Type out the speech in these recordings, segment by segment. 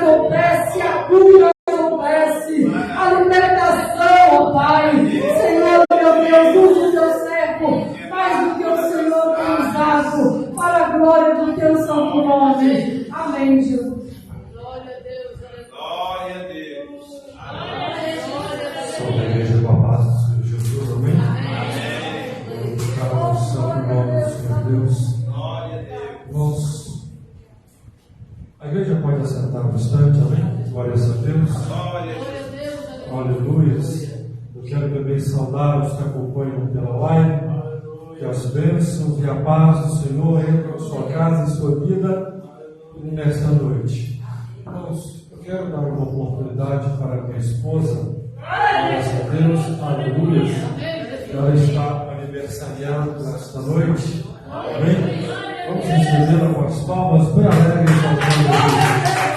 acontece, a cura acontece, a libertação, ó Pai. Senhor, meu Deus, use o teu servo mais do que o Senhor tem usado, para a glória do teu santo nome. Amém, Jesus. Glória a Deus. Glória a Deus. Sobre a igreja com a paz do Senhor Jesus, amém? Amém. Glorificado o santo nome do Senhor Deus. Glória a Deus. Irmãos, a igreja pode assentar um instante, amém? Glória a Deus. Glória a Deus. Aleluia. Eu quero também saudar os que acompanham pela live. Que as bênçãos e a paz do Senhor entrem em sua casa e sua vida nesta noite. Irmãos, eu quero dar uma oportunidade para minha esposa. Graças a Deus, aleluia. Ela está aniversariando nesta noite. Amém? Vamos recebê-la com as palmas bem alegres ao Senhor.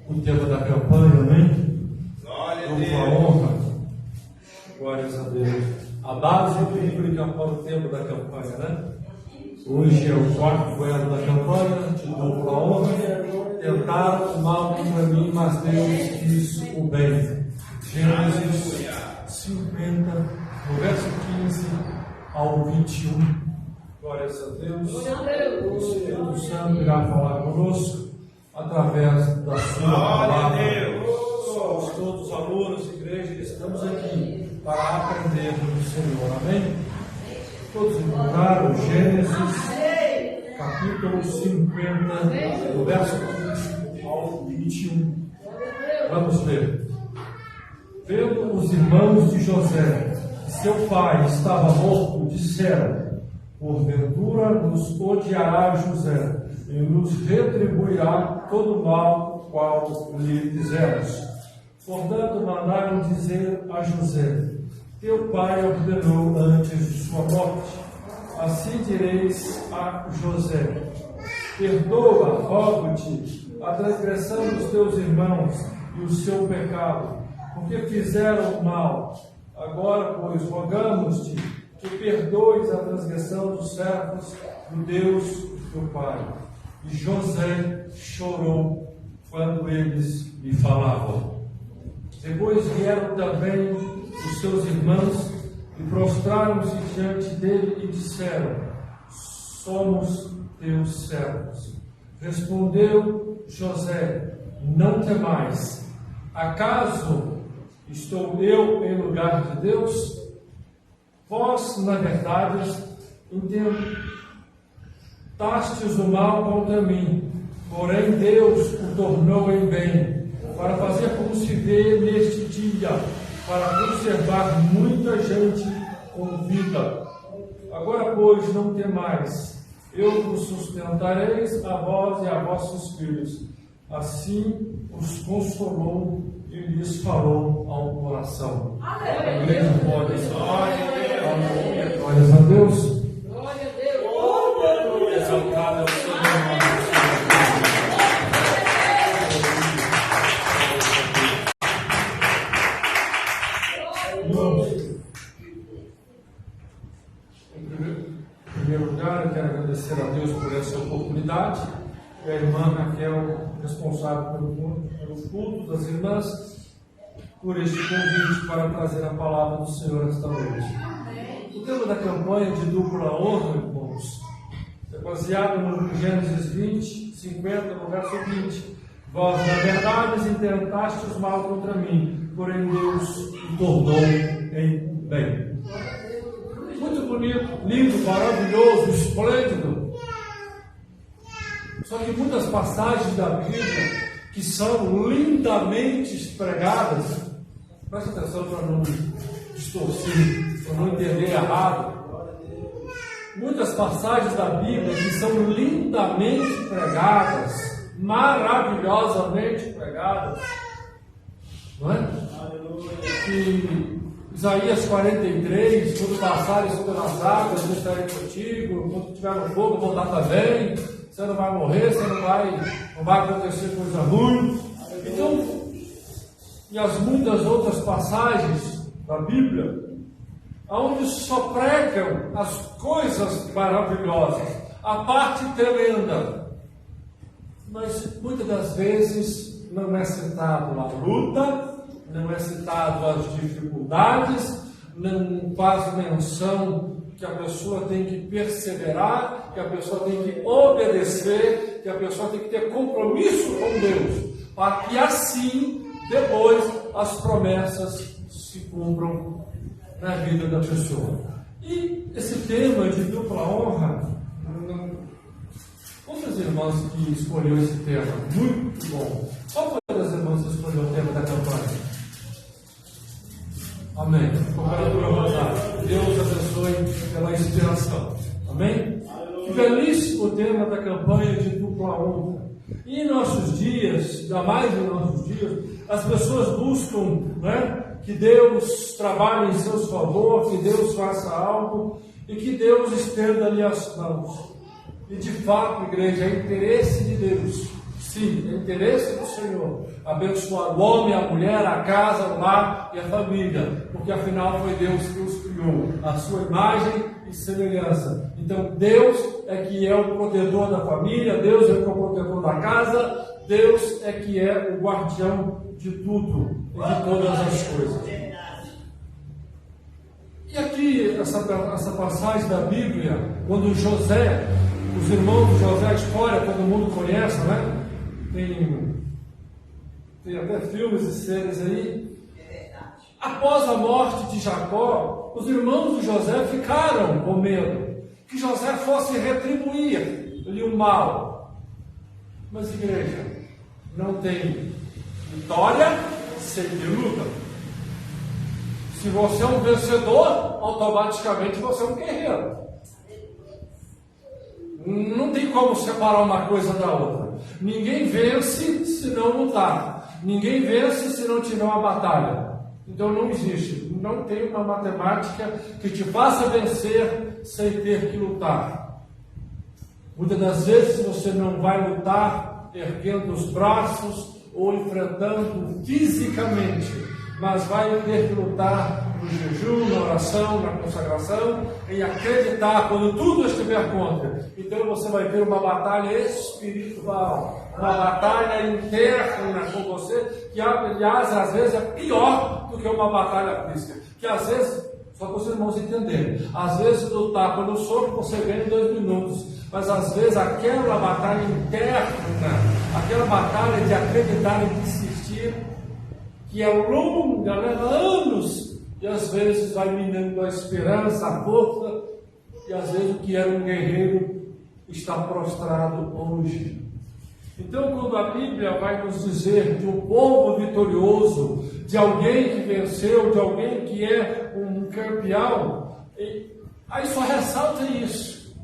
O tema da campanha, amém? Glória a Deus. Deus. Uma honra. Glórias a Deus. A base bíblica para o tema da campanha, né? Hoje é o quarto duelo da campanha. Te dou a honra. Tentaram o mal contra mim, mas Deus quis o bem. Gênesis 50, no verso 15 ao 21. Glórias a Deus. O Espírito Santo irá falar conosco através da sua palavra. Somos todos alunos, igreja, estamos aqui para aprender do Senhor. Amém? Todos encontraram Gênesis, capítulo 50, do verso 15 ao 21. Vamos ler. Vendo os irmãos de José que seu pai estava morto, disseram: porventura nos odiará José, e nos retribuirá todo o mal qual lhe fizemos. Portanto, mandaram dizer a José: teu pai ordenou antes de sua morte. Assim direis a José: perdoa, rogo-te, a transgressão dos teus irmãos e o seu pecado, porque fizeram mal. Agora, pois, rogamos-te que perdoes a transgressão dos servos do Deus teu pai. E José chorou quando eles lhe falavam. Depois vieram também os seus irmãos e prostraram-se diante dele e disseram: somos teus servos. Respondeu José: não temais. Acaso estou eu em lugar de Deus? Vós, na verdade, intentastes o mal contra mim, porém Deus o tornou em bem, para fazer como se vê neste dia, para conservar muita gente com vida. Agora, pois, não temais, eu vos sustentareis a vós e a vossos filhos. Assim os consolou e lhes falou ao coração. Amém. Glórias a Deus. Glória a Deus. Exaltado é o seu nome. Em primeiro lugar, eu quero agradecer a Deus por essa oportunidade. E a irmã Raquel, responsável pelo culto das irmãs, por este convite para trazer a palavra do Senhor esta noite. O tema da campanha de dupla honra, irmãos, é baseado no Gênesis 20, 50, no verso 20. Vós, na verdade, intentastes mal contra mim, porém Deus o tornou em bem. Muito bonito, lindo, maravilhoso, esplêndido. Só que muitas passagens da Bíblia que são lindamente pregadas, presta atenção para não distorcer, para não entender errado. Muitas passagens da Bíblia que são lindamente pregadas, maravilhosamente pregadas, não é? Que Isaías 43, quando passares sobre as águas, eu estarei contigo, quando tiver no fogo, eu vou dar também. Você não vai morrer, não vai acontecer coisa ruim. Então, e as muitas outras passagens da Bíblia, onde só pregam as coisas maravilhosas, a parte tremenda. Mas muitas das vezes não é citado a luta, não é citado as dificuldades, não faz menção que a pessoa tem que perseverar, que a pessoa tem que obedecer, que a pessoa tem que ter compromisso com Deus, para que assim, depois, as promessas se cumpram na vida da pessoa. E esse tema de dupla honra, quantas irmãs que escolheu esse tema? Muito bom. Qual foi das irmãs que escolheu o tema da campanha? Amém. Deus abençoe pela inspiração. Amém? Que belíssimo tema da campanha de dupla honra. E em nossos dias, ainda mais em nossos dias, as pessoas buscam, né, que Deus trabalhe em seu favor, que Deus faça algo e que Deus estenda-lhe as mãos. E de fato, igreja, é interesse de Deus. Sim, é interesse do Senhor abençoar o homem, a mulher, a casa, o lar e a família, porque afinal foi Deus que os criou, a sua imagem e semelhança. Então Deus é que é o protetor da família, Deus é que é o protetor da casa, Deus é que é o guardião de tudo e de todas as coisas. E aqui, essa passagem da Bíblia, quando José, os irmãos de José, a história todo mundo conhece, né? Tem até filmes e séries aí. Após a morte de Jacó, os irmãos de José ficaram com medo que José fosse retribuir-lhe o mal. Mas, igreja, não tem vitória sem luta. Se você é um vencedor, automaticamente você é um guerreiro. Não tem como separar uma coisa da outra. Ninguém vence se não lutar. Ninguém vence se não tiver uma batalha. Então não existe. Não tem uma matemática que te faça vencer sem ter que lutar. Muitas das vezes você não vai lutar erguendo os braços ou enfrentando fisicamente, mas vai ter que lutar no jejum, na oração, na consagração, em acreditar quando tudo estiver contra. Então você vai ter uma batalha espiritual, uma batalha interna com você, que aliás às vezes é pior do que uma batalha física, que às vezes, só para os irmãos entenderem, às vezes lutar pelo soco você ganha em 2 minutos, mas às vezes aquela batalha interna, aquela batalha de acreditar e insistir, que é longa, leva anos, e às vezes vai minando a esperança, a força, e às vezes o que era um guerreiro está prostrado hoje. Então, quando a Bíblia vai nos dizer de um povo vitorioso, de alguém que venceu, de alguém que é um campeão, aí só ressalta isso: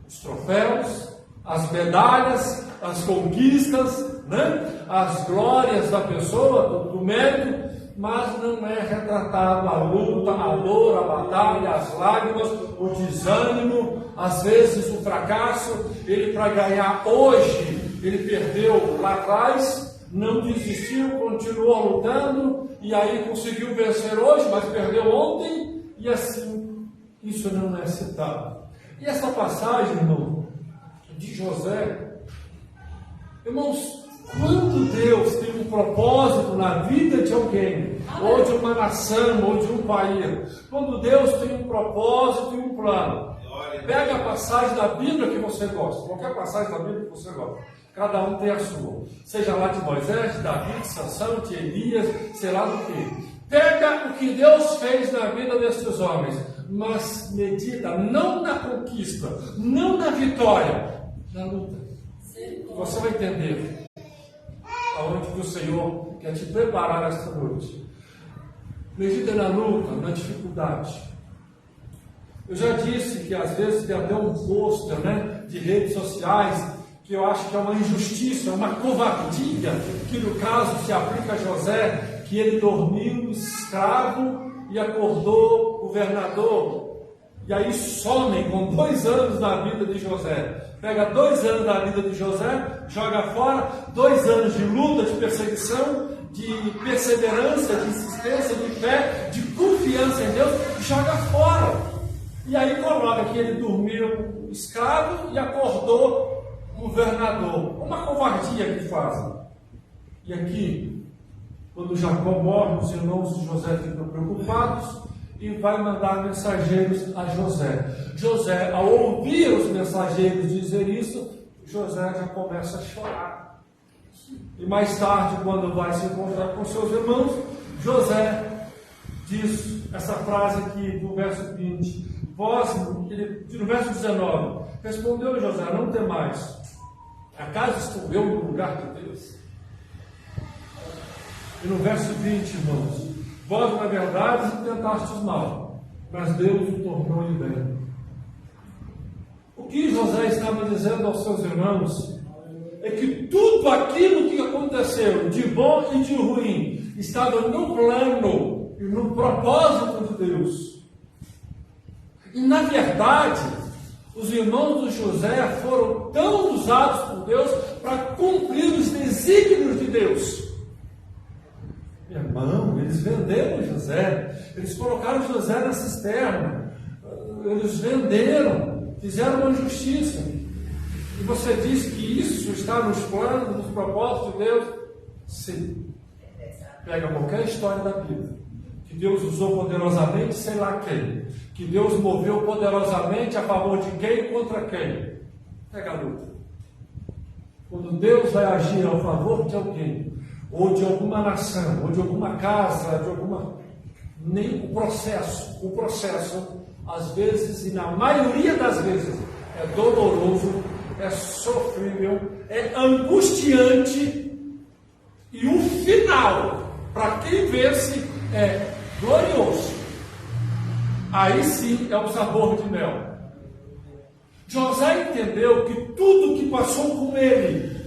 os troféus, as medalhas, as conquistas, né? As glórias da pessoa, do mérito, mas não é retratado a luta, a dor, a batalha, as lágrimas, o desânimo, às vezes o fracasso. Ele, para ganhar hoje, ele perdeu lá atrás, não desistiu, continuou lutando, e aí conseguiu vencer hoje, mas perdeu ontem, e assim, isso não é citado. E essa passagem, irmão, de José, irmãos, quando Deus tem um propósito na vida de alguém, ou de uma nação, ou de um país, quando Deus tem um propósito e um plano, pega a passagem da Bíblia que você gosta, qualquer passagem da Bíblia que você gosta, cada um tem a sua, seja lá de Moisés, de Davi, de Sansão, de Elias, sei lá do que. Pega o que Deus fez na vida desses homens, mas medita não na conquista, não na vitória, na luta. Você vai entender aonde que o Senhor quer te preparar esta noite. Medita na luta, na dificuldade. Eu já disse que às vezes tem até um pôster, né, de redes sociais, que eu acho que é uma injustiça, uma covardia, que no caso se aplica a José, que ele dormiu escravo e acordou governador. E aí somem com 2 anos da vida de José. Pega 2 anos da vida de José, joga fora, 2 anos de luta, de perseguição, de perseverança, de insistência, de fé, de confiança em Deus, joga fora. E aí coloca que ele dormiu escravo e acordou governador. Uma covardia que fazem. E aqui, quando Jacó morre, os irmãos de José ficam preocupados e vai mandar mensageiros a José. José, ao ouvir os mensageiros dizer isso, José já começa a chorar. E mais tarde, quando vai se encontrar com seus irmãos, José diz essa frase aqui do verso 20, no verso 19, respondeu José: não temais, acaso estou eu no lugar de Deus? E no verso 20, irmãos, vós na verdade tentastes mal, mas Deus o tornou em bem. O que José estava dizendo aos seus irmãos é que tudo aquilo que aconteceu, de bom e de ruim, estava no plano e no propósito de Deus. E na verdade, os irmãos de José foram tão usados por Deus para cumprir os desígnios de Deus. Irmão, eles venderam José, eles colocaram José na cisterna, eles venderam, fizeram uma injustiça. E você diz que isso está nos planos, nos propósitos de Deus? Sim. Pega qualquer história da Bíblia, que Deus usou poderosamente, sei lá quem, que Deus moveu poderosamente a favor de quem e contra quem. Pega a luta. Quando Deus vai agir a favor de alguém, ou de alguma nação, ou de alguma casa, de alguma... nem o processo, às vezes, e na maioria das vezes, é doloroso, é sofrível, é angustiante, e o final, para quem vence, é glorioso. Aí sim é o sabor de mel. José entendeu que tudo que passou com ele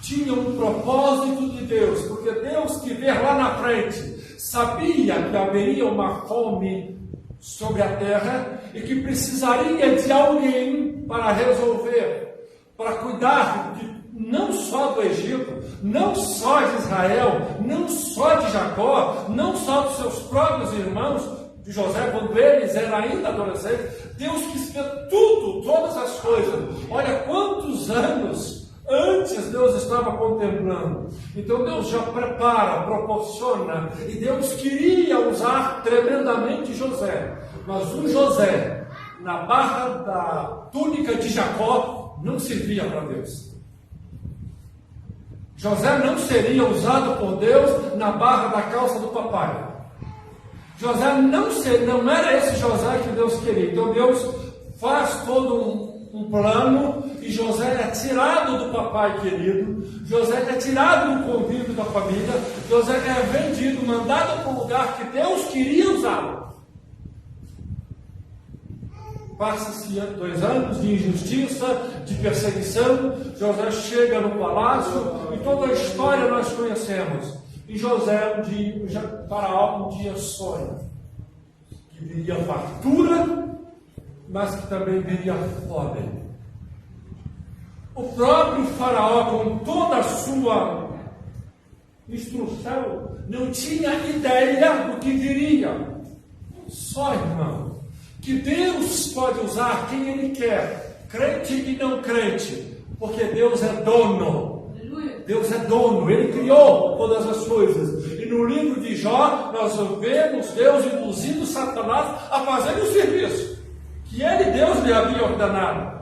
tinha um propósito de Deus, porque Deus que vê lá na frente sabia que haveria uma fome sobre a terra e que precisaria de alguém para resolver, para cuidar não só do Egito, não só de Israel, não só de Jacó, não só dos seus próprios irmãos, de José, quando eles eram ainda adolescentes. Deus quis ver tudo, todas as coisas. Olha quantos anos antes Deus estava contemplando. Então Deus já prepara, proporciona, e Deus queria usar tremendamente José. Mas o José, na barra da túnica de Jacó, não servia para Deus. José não seria usado por Deus na barra da calça do papai. José não era esse José que Deus queria. Então Deus faz todo um plano, e José é tirado do papai querido, José é tirado do convívio da família, José é vendido, mandado para um lugar que Deus queria usá-lo. Passa-se 2 anos de injustiça, de perseguição. José chega no palácio e toda a história nós conhecemos. E José, Faraó um dia sonha que viria fartura, mas que também viria fome. O próprio Faraó, com toda a sua instrução, não tinha ideia do que viria. Só, irmão, que Deus pode usar quem Ele quer, crente e não crente, porque Deus é dono. Deus é dono, Ele criou todas as coisas. E no livro de Jó, nós vemos Deus induzindo Satanás a fazer o serviço que Deus lhe havia ordenado.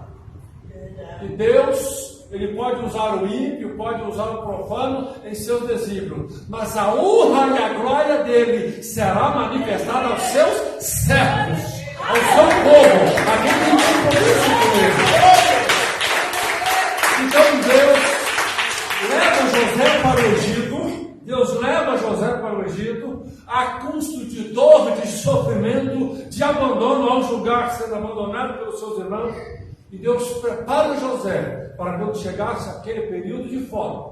E Deus, Ele pode usar o ímpio, pode usar o profano em seus desígnios, mas a honra e a glória dele será manifestada aos seus servos, ao seu povo, a quem tem compromisso com ele. Então Deus leva José para o Egito. Deus leva José para o Egito a custo de dor, de sofrimento, de abandono, ao julgar sendo abandonado pelos seus irmãos. E Deus prepara José para quando chegasse aquele período de fome,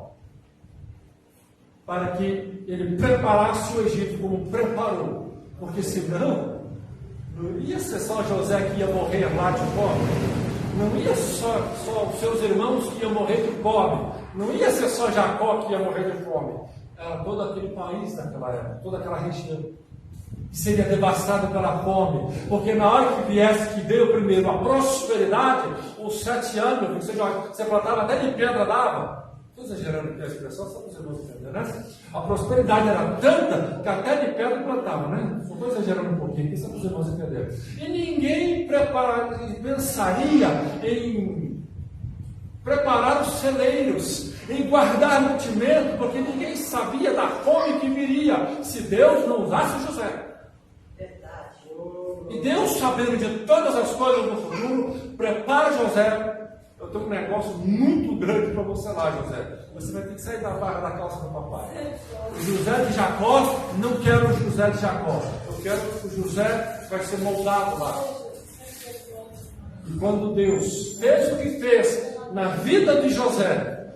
para que ele preparasse o Egito como preparou, porque senão não ia ser só José que ia morrer lá de fome. Não ia só os seus irmãos que iam morrer de fome. Não ia ser só Jacó que ia morrer de fome. Era todo aquele país daquela época, toda aquela região, que seria devastado pela fome. Porque na hora que veio primeiro a prosperidade, os 7 anos, você plantava até de pedra dava. Estou exagerando aqui a expressão, só para os irmãos entenderem, né? A prosperidade era tanta que até de pedra plantava, né? Só estou exagerando um pouquinho aqui, só para os irmãos entenderem. E ninguém pensaria em preparar os celeiros, em guardar mantimento, porque ninguém sabia da fome que viria se Deus não usasse José. E Deus, sabendo de todas as coisas do futuro, prepara José. Eu tenho um negócio muito grande para você lá, José. Você vai ter que sair da barra da calça do papai. O José de Jacó, não quero o José de Jacó. Eu quero o José que vai ser moldado lá. E quando Deus fez o que fez na vida de José,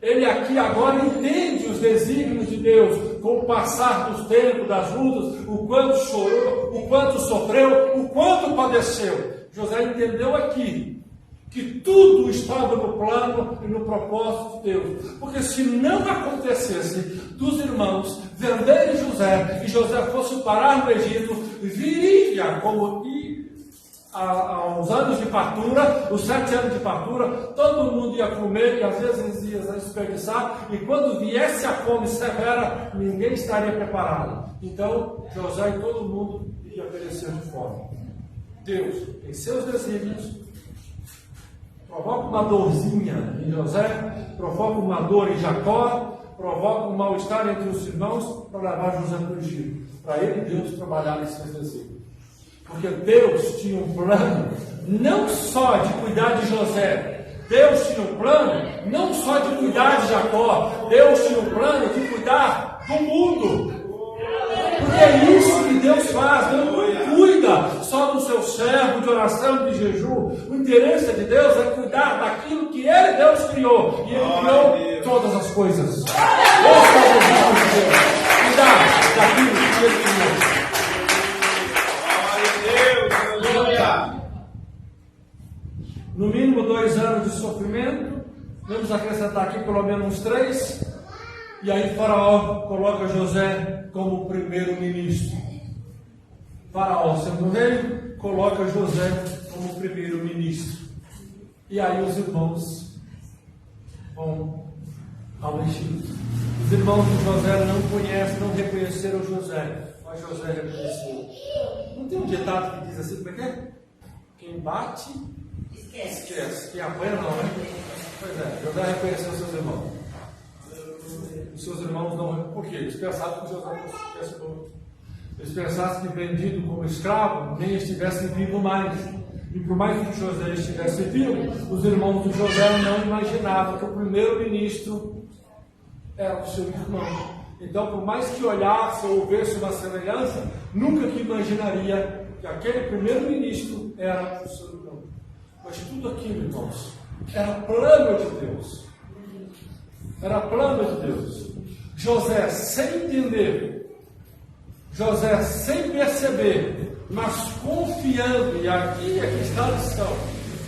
ele aqui agora entende os desígnios de Deus, com o passar dos tempos, das lutas, o quanto chorou, o quanto sofreu, o quanto padeceu. José entendeu aqui que tudo estava no plano e no propósito de Deus. Porque se não acontecesse dos irmãos venderem José e José fosse parar no Egito, viria como aos anos de fartura, os 7 anos de fartura, todo mundo ia comer e às vezes ia desperdiçar, e quando viesse a fome severa, ninguém estaria preparado. Então José e todo mundo ia perecer de fome. Deus, em seus desígnios, provoca uma dorzinha em José, provoca uma dor em Jacó, provoca um mal-estar entre os irmãos para levar José para o Egito, para ele Deus trabalhar nesses desígnios. Porque Deus tinha um plano não só de cuidar de José, Deus tinha um plano não só de cuidar de Jacó, Deus tinha um plano de cuidar do mundo. Porque Porque é isso que Deus faz. Deus não cuida só do seu servo de oração, de jejum. O interesse de Deus é cuidar daquilo que Ele, Deus, criou. E Ele criou todas as coisas. Esse é o objetivo de Deus. Cuidar daquilo que Ele criou. No mínimo 2 anos de sofrimento. Vamos acrescentar aqui pelo menos 3. E aí Faraó coloca José como primeiro-ministro. Faraó, sendo rei, coloca José como primeiro-ministro. E aí os irmãos vão ao Egito. Os irmãos de José não conhecem, não reconheceram José, mas José reconheceu. Não tem um ditado que diz assim, como é que é? Quem bate, esquece. Quem apanha, não, né? Pois é, José reconheceu seus irmãos. Os seus irmãos não. Por quê? Eles pensavam que José não estivesse morto. Eles pensavam que vendido como escravo, nem estivesse vivo mais. E por mais que José estivesse vivo, os irmãos de José não imaginavam que o primeiro-ministro era o seu irmão. Então, por mais que olhasse ou houvesse uma semelhança, nunca que imaginaria que aquele primeiro-ministro era o seu irmão. Mas tudo aquilo, irmãos, era plano de Deus. Era plano de Deus. José, sem entender, José, sem perceber, mas confiando, e aqui está a lição,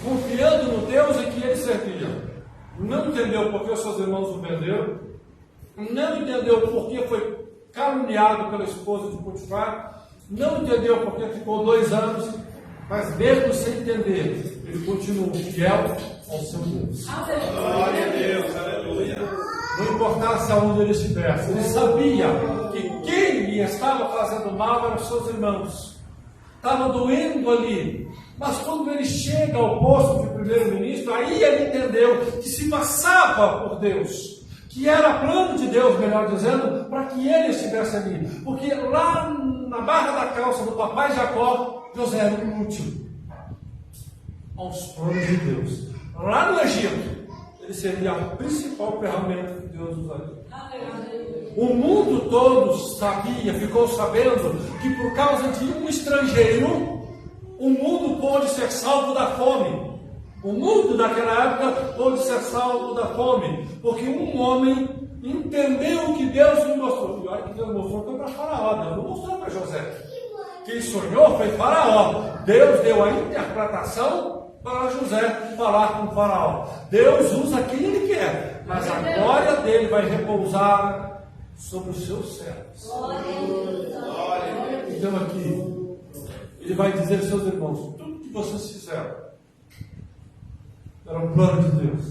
confiando no Deus em que ele servia. Não entendeu porque os seus irmãos o venderam, não entendeu porque foi caluniado pela esposa de Potifar, não entendeu porque ficou 2 anos, mas mesmo sem entender, ele continuou fiel ao seu Deus. Glória a Deus, aleluia. Não importasse aonde ele estivesse, ele sabia que quem lhe estava fazendo mal eram os seus irmãos. Estava doendo ali. Mas quando ele chega ao posto de primeiro-ministro, aí ele entendeu que se passava por Deus, que era plano de Deus, melhor dizendo, para que ele estivesse ali. Porque lá na barra da calça do papai Jacó, José era inútil aos planos de Deus. Lá no Egito, ele seria a principal ferramenta que Deus usaria. O mundo todo sabia, ficou sabendo, que por causa de um estrangeiro, o mundo pôde ser salvo da fome. O mundo daquela época pôde ser salvo da fome, porque um homem entendeu o que Deus lhe mostrou. E olha que Deus mostrou foi para Faraó, Deus não mostrou para José. Quem sonhou foi Faraó. Deus deu a interpretação para José falar com Faraó. Deus usa quem ele quer, mas a glória dele vai repousar sobre os seus servos. Então aqui, ele vai dizer aos seus irmãos, tudo que vocês fizeram era um plano de Deus.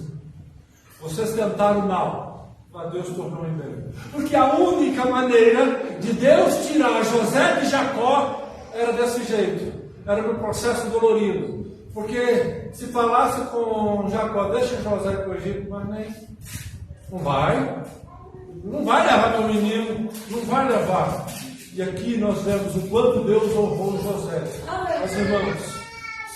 Vocês tentaram mal, mas Deus tornou em bem. Porque a única maneira de Deus tirar José de Jacó era desse jeito. Era no processo dolorido. Porque se falasse com Jacó, deixa José para o Egito, mas nem. Não vai. Não vai levar meu menino. Não vai levar. E aqui nós vemos o quanto Deus honrou José. Mas irmãos,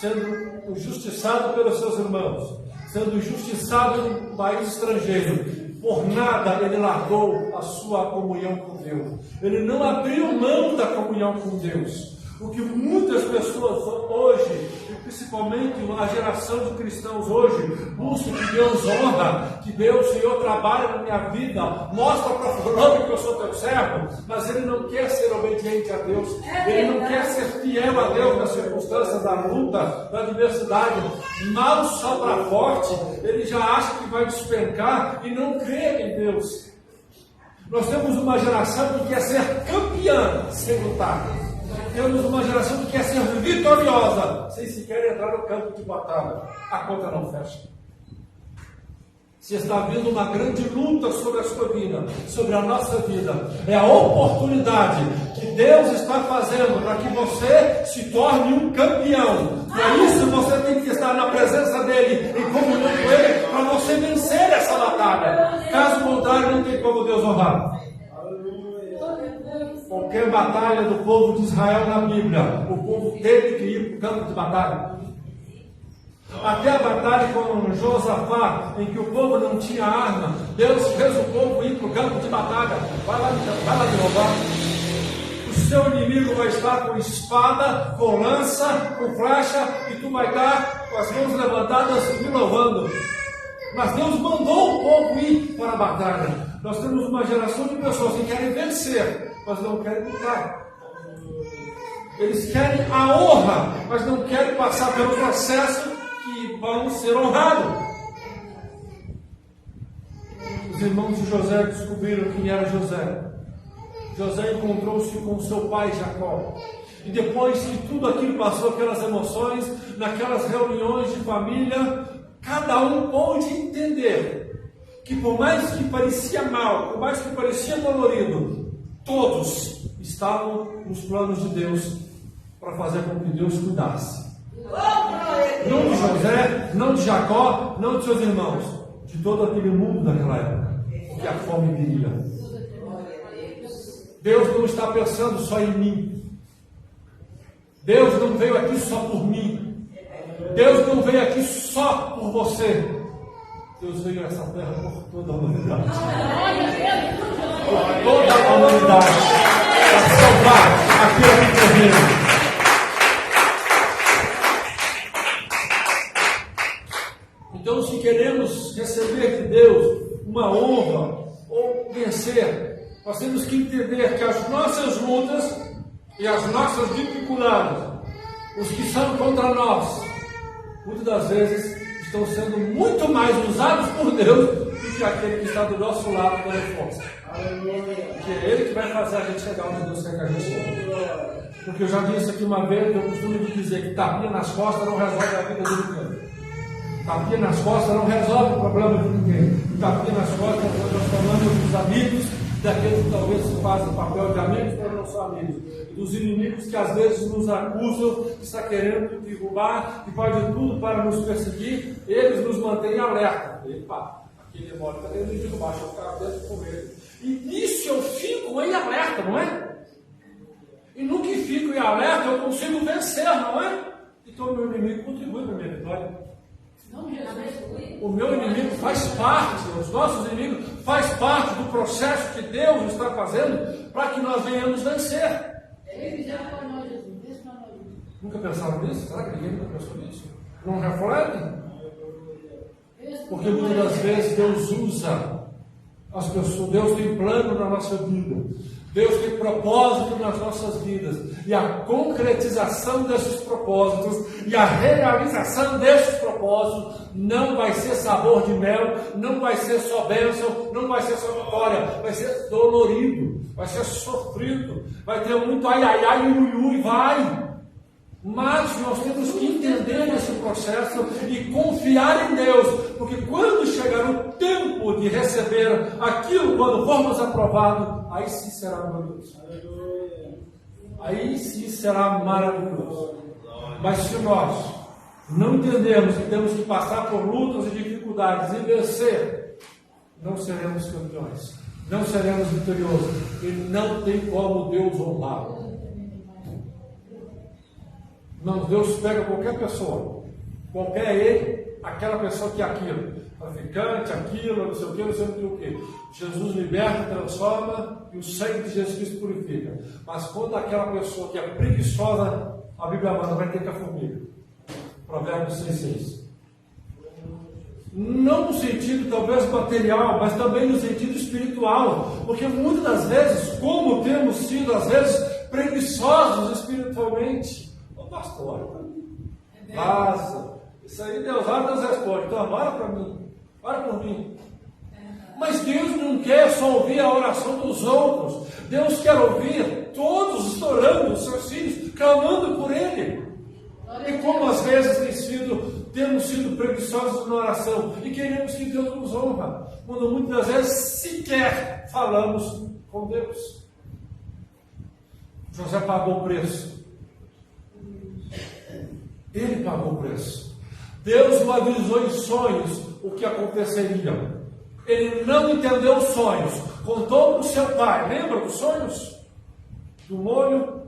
sendo injustiçado pelos seus irmãos, sendo injustiçado em um país estrangeiro, por nada ele largou a sua comunhão com Deus. Ele não abriu mão da comunhão com Deus. O que muitas pessoas hoje, e principalmente a geração de cristãos hoje, buscam que Deus honra, que Deus, Senhor, trabalha na minha vida, mostra para fulano que eu sou teu servo, mas ele não quer ser obediente a Deus, ele não quer ser fiel a Deus nas circunstâncias da luta, da adversidade. Mal sobra forte, ele já acha que vai despencar e não crê em Deus. Nós temos uma geração que quer ser campeã sem lutar. Temos uma geração que quer ser vitoriosa, sem sequer entrar no campo de batalha. A conta não fecha. Se está havendo uma grande luta sobre a sua vida, sobre a nossa vida, é a oportunidade que Deus está fazendo para que você se torne um campeão. Para isso você tem que estar na presença dEle, em comunhão com Ele, para você vencer essa batalha. Caso contrário, não tem como Deus honrar. Qualquer batalha do povo de Israel na Bíblia, o povo teve que ir para o campo de batalha. Até a batalha com Josafá, em que o povo não tinha arma, Deus fez o povo ir para o campo de batalha. Vai lá de roubar. O seu inimigo vai estar com espada, com lança, com flecha, e tu vai estar com as mãos levantadas me louvando. Mas Deus mandou o povo ir para a batalha. Nós temos uma geração de pessoas que querem vencer, mas não querem lutar. Eles querem a honra, mas não querem passar pelo processo que vão ser honrados. Os irmãos de José descobriram quem era José. José encontrou-se com seu pai Jacó. E depois que tudo aquilo passou, aquelas emoções, naquelas reuniões de família, cada um pôde entender que por mais que parecia mal, por mais que parecia dolorido, todos estavam nos planos de Deus para fazer com que Deus cuidasse. Não de José, não de Jacó, não de seus irmãos, de todo aquele mundo daquela época, porque a fome viria. Deus não está pensando só em mim. Deus não veio aqui só por mim. Deus não veio aqui só por você. Deus veio a essa terra por toda a humanidade. Por toda a humanidade. Para salvar aquele que morreu. Então, se queremos receber de Deus uma honra ou vencer, nós temos que entender que as nossas lutas e as nossas dificuldades, os que são contra nós, muitas das vezes estão sendo muito mais usados por Deus do que aquele que está do nosso lado dando força. Porque é Ele que vai fazer a gente chegar onde Deus quer que a gente chegue. Porque eu já disse aqui uma vez, eu costumo dizer que tapinha nas costas não resolve a vida de ninguém. Tapinha nas costas não resolve o problema de ninguém. Tapinha nas costas, nós falamos dos amigos, daqueles que talvez fazem o papel de amigos, mas não são amigos. E dos inimigos que às vezes nos acusam, que está querendo derrubar, que fazem tudo para nos perseguir, eles nos mantêm alerta. Epa, aquele demônio está querendo me derrubar, deixa eu ficar dentro com ele. E nisso eu fico em alerta, não é? E no que fico em alerta eu consigo vencer, não é? Então o meu inimigo contribui para a minha vitória. O meu inimigo faz parte, os nossos inimigos faz parte do processo que Deus está fazendo para que nós venhamos vencer. Nunca pensaram nisso? Será que ninguém nunca pensou nisso? Não refletem? Porque muitas das vezes Deus usa as pessoas, Deus tem plano na nossa vida. Deus tem propósito nas nossas vidas, e a concretização desses propósitos e a realização desses propósitos não vai ser sabor de mel, não vai ser só bênção, não vai ser só vitória, vai ser dolorido, vai ser sofrido, vai ter muito ai, ai, ai, ui, ui, vai. Mas nós temos que entender esse processo e confiar em Deus, porque quando chegar o tempo de receber aquilo, quando formos aprovados, aí sim será maravilhoso. Aí sim será maravilhoso. Mas se nós não entendermos que temos que passar por lutas e dificuldades e vencer, não seremos campeões, não seremos vitoriosos, e não tem como Deus honrar. Não, Deus pega qualquer pessoa, qualquer ele, aquela pessoa que é aquilo, traficante, aquilo, não sei o que, não sei o que. Jesus liberta, transforma e o sangue de Jesus Cristo purifica. Mas quando aquela pessoa que é preguiçosa, a Bíblia manda, vai ter que a formiga. Provérbios 6,6. Não no sentido talvez material, mas também no sentido espiritual, porque muitas das vezes, como temos sido às vezes preguiçosos espiritualmente, pastor, ora para mim. Vaza. Isso aí Deus responde. Então, ora para mim. Ora por mim. Mas Deus não quer só ouvir a oração dos outros. Deus quer ouvir todos orando, os seus filhos, clamando por Ele. E como às vezes temos sido preguiçosos na oração e queremos que Deus nos honra, quando muitas das vezes sequer falamos com Deus. José pagou o preço. Ele pagou o preço. Deus o avisou em sonhos o que aconteceria. Ele não entendeu os sonhos. Contou para o seu pai. Lembra dos sonhos? Do molho,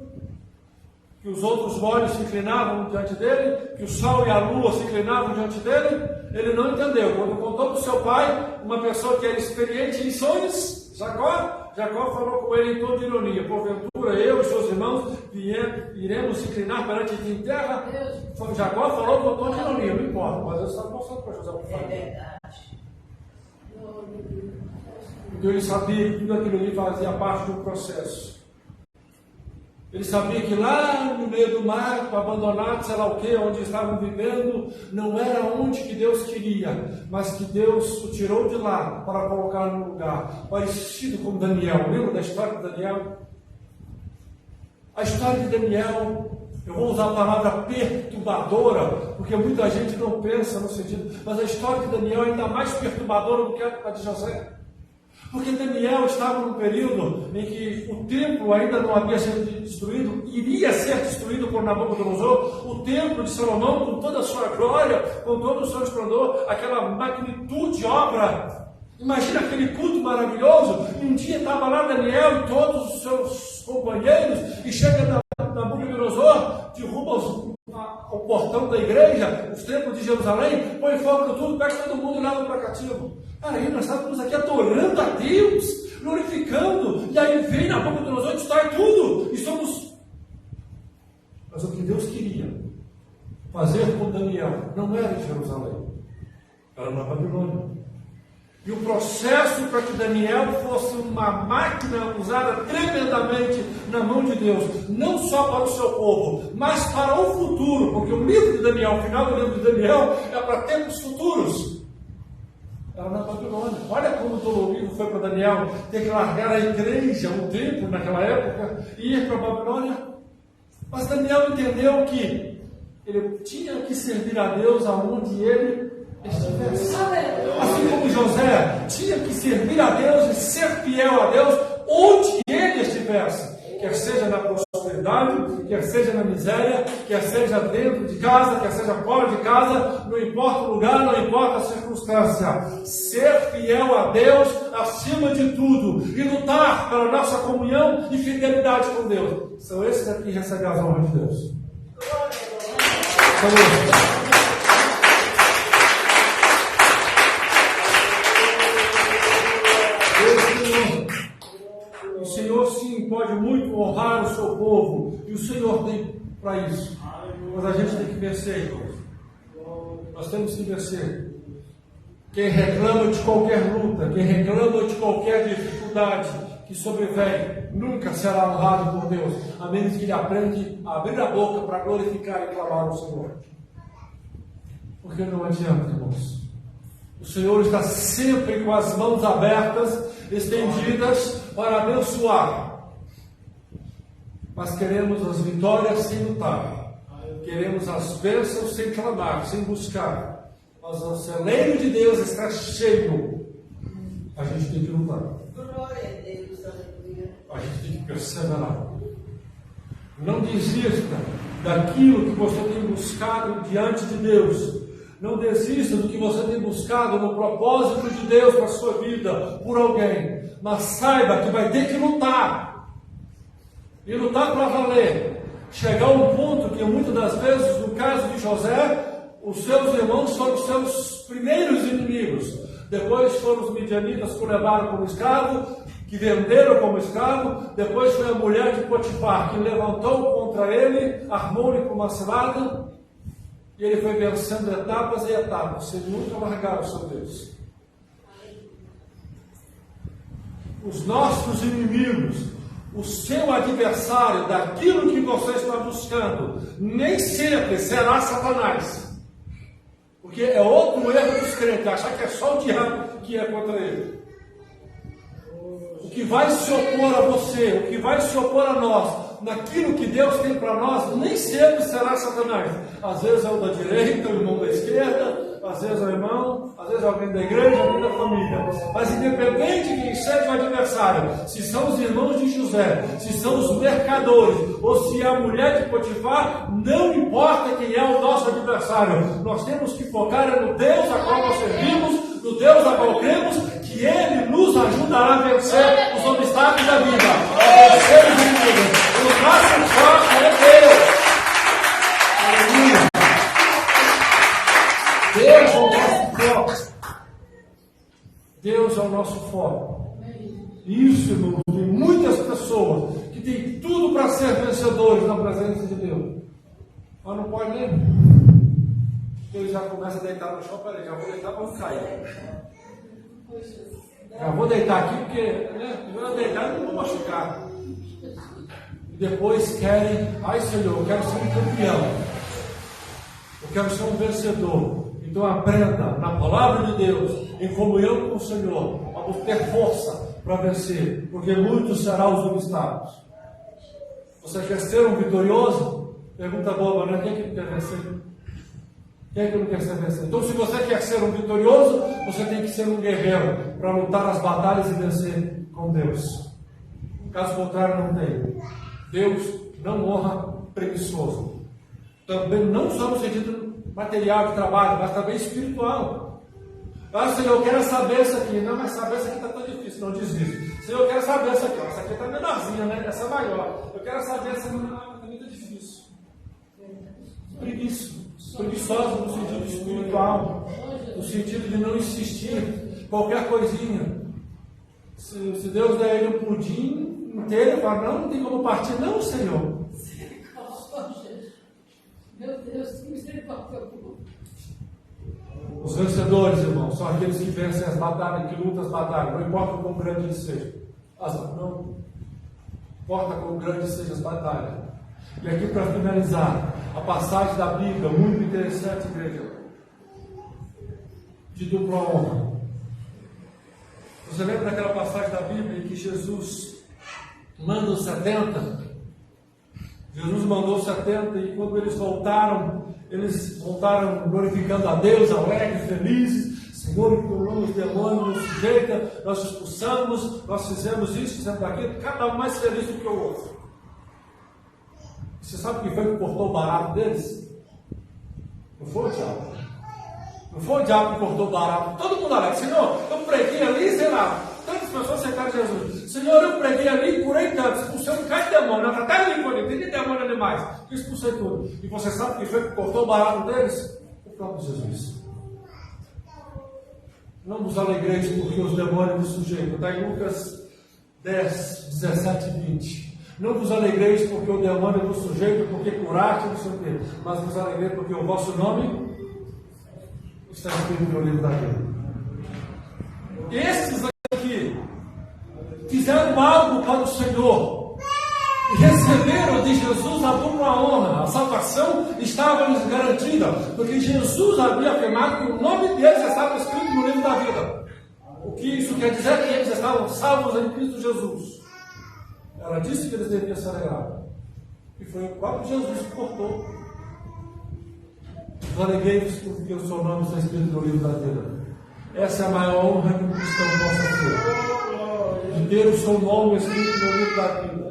que os outros molhos se inclinavam diante dele, que o sol e a lua se inclinavam diante dele. Ele não entendeu. Quando contou para o seu pai, uma pessoa que era experiente em sonhos, Jacó falou com ele em tom de ironia: porventura eu e seus irmãos iremos se inclinar perante ti em terra? Jacó falou com tom de ironia, não importa, mas eu estava mostrando para José o que fazer. verdade. Porque ele sabia que tudo aquilo ali fazia parte do processo. Ele sabia que lá no meio do mar, abandonado, sei lá o que, onde estavam vivendo, não era onde que Deus queria, mas que Deus o tirou de lá para colocar num lugar parecido com Daniel. Lembra da história de Daniel? A história de Daniel, eu vou usar a palavra perturbadora, porque muita gente não pensa no sentido, mas a história de Daniel é ainda mais perturbadora do que a de José. Porque Daniel estava num período em que o templo ainda não havia sido destruído, iria ser destruído por Nabucodonosor, o templo de Salomão, com toda a sua glória, com todo o seu esplendor, aquela magnitude de obra. Imagina aquele culto maravilhoso. Um dia estava lá Daniel e todos os seus companheiros, e chega Nabucodonosor, derruba o portão da igreja, os templos de Jerusalém, põe fogo no tudo, pega todo mundo e leva para cativo. Aí nós estávamos aqui adorando a Deus, glorificando, e aí vem Nabucodonosor e destrói tudo, e somos... Mas o que Deus queria fazer com Daniel não era em Jerusalém, era na Babilônia. E o processo para que Daniel fosse uma máquina usada tremendamente na mão de Deus, não só para o seu povo, mas para o futuro, porque o livro de Daniel, o final do livro de Daniel, é para tempos futuros. Era na Babilônia. Olha como dolorido foi para Daniel ter que largar a igreja, o templo naquela época, e ir para a Babilônia. Mas Daniel entendeu que ele tinha que servir a Deus aonde ele estivesse. Assim como José tinha que servir a Deus e ser fiel a Deus onde ele estivesse. Quer seja na prosperidade, quer seja na miséria, quer seja dentro de casa, quer seja fora de casa, não importa o lugar, não importa a circunstância. Ser fiel a Deus acima de tudo e lutar pela nossa comunhão e fidelidade com Deus. São esses aqui que recebem as honras de Deus. São esses. O Senhor sim pode muito honrar o seu povo, e o Senhor tem para isso, mas a gente tem que vencer, irmãos. Nós temos que vencer. Quem reclama de qualquer luta, quem reclama de qualquer dificuldade que sobrevém, nunca será honrado por Deus, a menos que ele aprenda a abrir a boca para glorificar e clamar o Senhor. Porque não adianta, irmãos. O Senhor está sempre com as mãos abertas, estendidas para abençoar. Mas queremos as vitórias sem lutar. Queremos as bênçãos sem clamar, sem buscar. Mas o celeiro de Deus está cheio. A gente tem que lutar. A gente tem que perseverar. Não desista daquilo que você tem buscado diante de Deus. Não desista do que você tem buscado no propósito de Deus para a sua vida, por alguém. Mas saiba que vai ter que lutar. E lutar para valer. Chegar a um ponto que muitas das vezes, no caso de José, os seus irmãos foram os seus primeiros inimigos. Depois foram os midianitas que o levaram como escravo, que venderam como escravo. Depois foi a mulher de Potifar, que levantou contra ele, armou-lhe com uma cilada. E ele foi vencendo etapas e etapas, sem nunca largar o seu Deus. Os nossos inimigos, o seu adversário, daquilo que você está buscando, nem sempre será Satanás. Porque é outro erro dos crentes, achar que é só o diabo que é contra ele. O que vai se opor a você, o que vai se opor a nós, naquilo que Deus tem para nós, nem sempre será Satanás. Às vezes é o da direita, o irmão da esquerda, às vezes é o irmão, às vezes é alguém da igreja, alguém da família. Mas independente de quem seja o adversário, se são os irmãos de José, se são os mercadores, ou se é a mulher de Potifar, não importa quem é o nosso adversário. Nós temos que focar no Deus a qual nós servimos, no Deus a qual cremos, que Ele nos ajudará a vencer os obstáculos da vida, a vencer os inimigos. O nosso foco é Deus. Aleluia. Deus, nosso foco. Isso, irmãos, tem muitas pessoas que têm tudo para ser vencedores na presença de Deus, mas não pode nem. Ele já começa a deitar no chão. Peraí, já vou deitar para não cair. Já vou deitar aqui porque, né? Eu vou deitar e não vou machucar. E depois querem, ai Senhor, eu quero ser um campeão. Eu quero ser um vencedor. Então aprenda na palavra de Deus, em comunhão com o Senhor, vamos ter força para vencer, porque muitos serão os obstáculos. Você quer ser um vitorioso? Pergunta boba, né? Quem é que não quer vencer? Quem é que não quer ser vencedor? Então, se você quer ser um vitorioso, você tem que ser um guerreiro para lutar as batalhas e vencer com Deus. Caso contrário, não tem. Deus não honra preguiçoso. Também não só no sentido material de trabalho, mas também espiritual. Ah, Senhor, eu quero saber isso aqui. Não, mas saber isso aqui está tão difícil, não desiste. Senhor, eu quero saber isso aqui. Essa aqui está menorzinha, né? Essa é maior. Eu quero saber essa menor, está muito difícil. Preguiçoso no sentido espiritual, no sentido de não insistir, qualquer coisinha. Se Deus der ele um pudim inteiro, ele fala, não tem como partir, não, Senhor. Meu Deus, que misericórdia. Os vencedores, irmãos, são aqueles que vencem as batalhas, que lutam as batalhas, não importa o quão grande eles sejam. Não importa quão grande sejam as batalhas. E aqui para finalizar, a passagem da Bíblia, muito interessante, igreja, de dupla honra. Você lembra daquela passagem da Bíblia em que Jesus manda os 70? Jesus mandou 70 e quando eles voltaram glorificando a Deus, alegres, felizes. Senhor, imploramos os demônios, nos sujeita, nós expulsamos, nós fizemos isso, fizemos aquilo, cada um mais feliz do que o outro. Você sabe quem foi que cortou o barato deles? Não foi o diabo. Não foi o diabo que cortou o barato. Todo mundo alegre. Senhor, eu preguei ali, sei lá, tantas pessoas cercaram Jesus. Senhor, eu preguei ali, curei tanto, expulsei um cara de demônio, até ali foi, tem demônio ali mais. Eu expulsei tudo. E você sabe quem foi que cortou o barato deles? O próprio Jesus. Não vos alegreis porque os demônios vos sujeitam. Está em Lucas 10, 17 e 20. Não vos alegreis porque o demônio vos sujeita, porque curaste, não sei o quê. Mas vos alegreis porque o vosso nome está escrito no livro da vida. Esses aqui fizeram algo para o Senhor e receberam de Jesus a dupla honra. A salvação estava lhes garantida, porque Jesus havia afirmado que o nome deles estava escrito no livro da vida. O que isso quer dizer? Que eles estavam salvos em Cristo Jesus. Ela disse que eles deveriam se alegrar. E foi o próprio Jesus que cortou. Os alegreiros porque o seu nome está escrito no livro da vida. Essa é a maior honra que um cristão possa ter. De ter o seu nome escrito no livro da vida.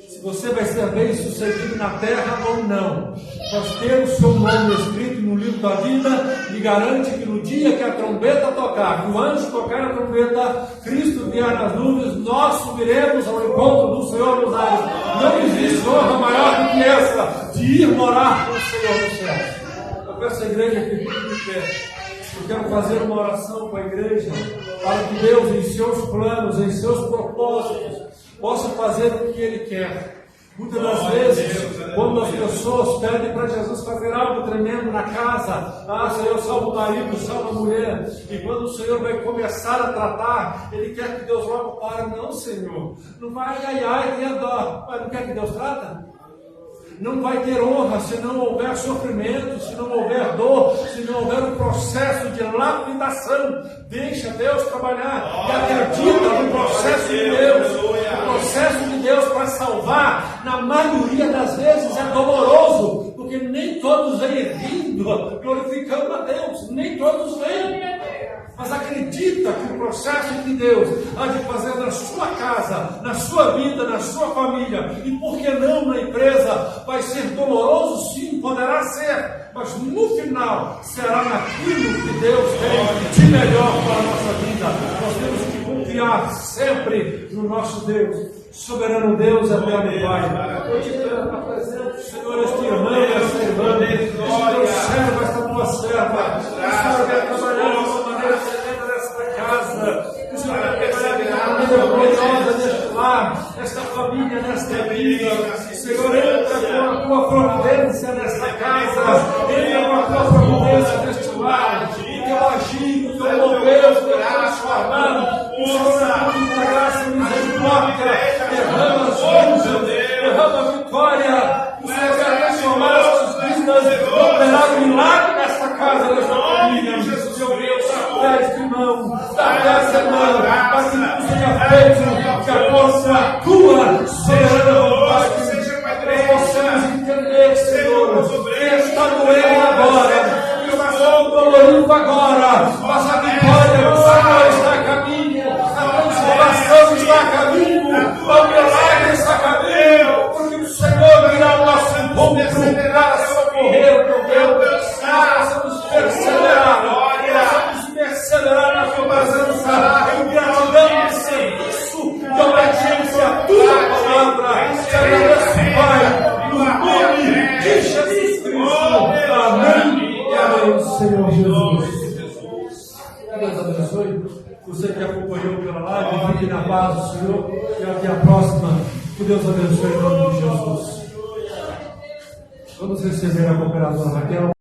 Se você vai ser bem sucedido na terra ou não, mas ter o seu nome escrito no livro da vida lhe garante que no dia que a trombeta tocar, que o anjo tocar a trombeta, Cristo vier nas nuvens, nós subiremos ao encontro do Senhor nos ares. Não existe honra maior do que essa, de ir morar com o Senhor no céu. Eu peço à igreja que fique de pé. Eu quero fazer uma oração com a igreja, para que Deus, em seus planos, em seus propósitos, possa fazer o que Ele quer. Muitas das vezes, quando as pessoas pedem para Jesus fazer algo tremendo na casa, Senhor, salva o marido, salva a mulher, e quando o Senhor vai começar a tratar, Ele quer que Deus logo pare. Não, Senhor, não vai tem a dó, mas não quer que Deus trata? Não vai ter honra se não houver sofrimento, se não houver dor, se não houver um processo de lapidação. Deixa Deus trabalhar e acredita no processo de Deus. O processo de Deus para salvar, na maioria das vezes, é doloroso, porque nem todos vêm rindo, glorificando a Deus, nem todos vêm. Mas acredita que o processo de Deus há de fazer na sua casa, na sua vida, na sua família, e por que não na empresa, vai ser doloroso, sim, poderá ser, mas no final será naquilo que Deus tem de melhor para a nossa vida. Nós temos que confiar sempre no nosso Deus, soberano Deus, eterno Pai. Eu te apresento, Senhor, este irmão, esta irmã, este teu servo, esta tua serva, que o Senhor quer trabalhar de uma maneira tremenda nesta casa, que o Senhor quer abençoar esta família nesta vida. Senhor, entra com a tua providência nesta casa, entra com a tua providência neste lar, e teu agir, o teu mover, o teu transformar, o Senhor é tudo da graça e misericórdia, derrama as bênçãos, derrama a vitória, o Senhor quer transformar as vidas, operar um milagre nesta casa, nesta família. Jesus, meu Deus, dá irmão, dá essa irmã, para que tudo seja feito, que a força tua soberana vontade, nós possamos entender, Senhor, que está doendo agora, que estou dolorido agora, mas a vitória do Senhor está a caminho, a transformação está a caminho, o milagre está a caminho, porque o Senhor virá ao nosso encontro para socorrer o teu Deus. Nós vamos perseverar na tua presença, em gratidão e serviço, de obediência à tua palavra. Te agradeço, Pai, no nome de Jesus Cristo. Amém e amém, Senhor Jesus. Deus abençoe. Você que acompanhou pela live, fique na paz do Senhor. E até a próxima. Que Deus abençoe em nome de Jesus. Vamos receber a cooperadora Raquel.